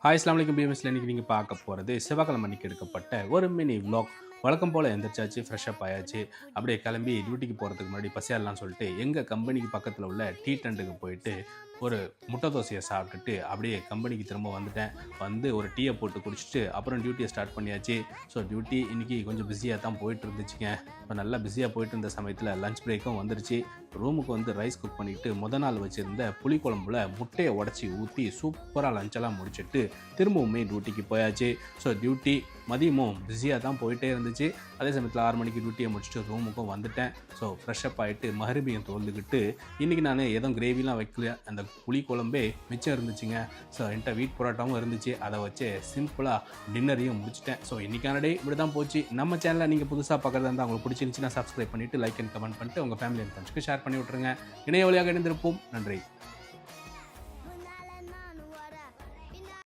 Hi அஸ்ஸலாமு அலைக்கும் பிஎம்எஸ்ல இன்னைக்கு நீங்கள் பார்க்க போகிறது செவ்வாய்க்கிழமை அன்னைக்கு எடுக்கப்பட்ட ஒரு மினி vlog. வழக்கம் போல் எந்திரிச்சாச்சு, ஃப்ரெஷ்அப் ஆயாச்சு. அப்படியே கிளம்பி டியூட்டிக்கு போகிறதுக்கு முன்னாடி பசியாரலாம்னு சொல்லிட்டு எங்கள் கம்பெனிக்கு பக்கத்தில் உள்ள டீ டெண்டுக்கு போயிட்டு ஒரு முட்டை தோசையை சாப்பிட்டுட்டு அப்படியே கம்பெனிக்கு திரும்ப வந்துட்டேன். வந்து ஒரு டீயை போட்டு குடிச்சிட்டு அப்புறம் டியூட்டியை ஸ்டார்ட் பண்ணியாச்சு. ஸோ டியூட்டி இன்றைக்கி கொஞ்சம் பிஸியாக தான் போயிட்டு இருந்துச்சுங்க. இப்போ நல்லா பிஸியாக போயிட்டு இருந்த சமயத்தில் லஞ்ச் பிரேக்கும் வந்துருச்சு. ரூமுக்கு வந்து ரைஸ் குக் பண்ணிவிட்டு நாள் வச்சுருந்த புளிக்குழம்புல முட்டையை உடச்சி ஊற்றி சூப்பராக லஞ்செல்லாம் முடிச்சுட்டு திரும்பவுமே டியூட்டிக்கு போயாச்சு. ஸோ டியூட்டி மதியமும் பிஸியாக தான் போயிட்டே இருந்துச்சு. அதே சமயத்தில் 6 மணிக்கு டியூட்டியை முடிச்சுட்டு ரூமுக்கும் வந்துட்டேன். ஸோ ஃப்ரெஷ்அப் ஆகிட்டு மகரிபியும் தோல்ந்துக்கிட்டு இன்றைக்கி நான் எதுவும் கிரேவிலாம் வைக்கல, அந்த புளி குழம்பே மிச்சம் இருந்துச்சுங்க. ஸோ என்கிட்ட வீட் பரோட்டாவும் இருந்துச்சு, அதை வச்சு சிம்பிளாக டின்னரையும் முடிச்சிட்டேன். ஸோ இன்றைக்கான டே இப்படி தான் போச்சு. நம்ம சேனலை நீங்கள் புதுசாக பார்க்குறதா இருந்தால் உங்களுக்கு பிடிச்சிருந்துச்சுன்னா சப்ஸ்கிரைப் பண்ணிவிட்டு லைக் அண்ட் கமெண்ட் பண்ணிட்டு உங்கள் ஃபேமிலி அண்ட் ஃப்ரெண்ட்ஸ்க்கு ஷேர் பண்ணி விட்ருங்க. இணைய வழியாக இணைந்திருப்போம். நன்றி.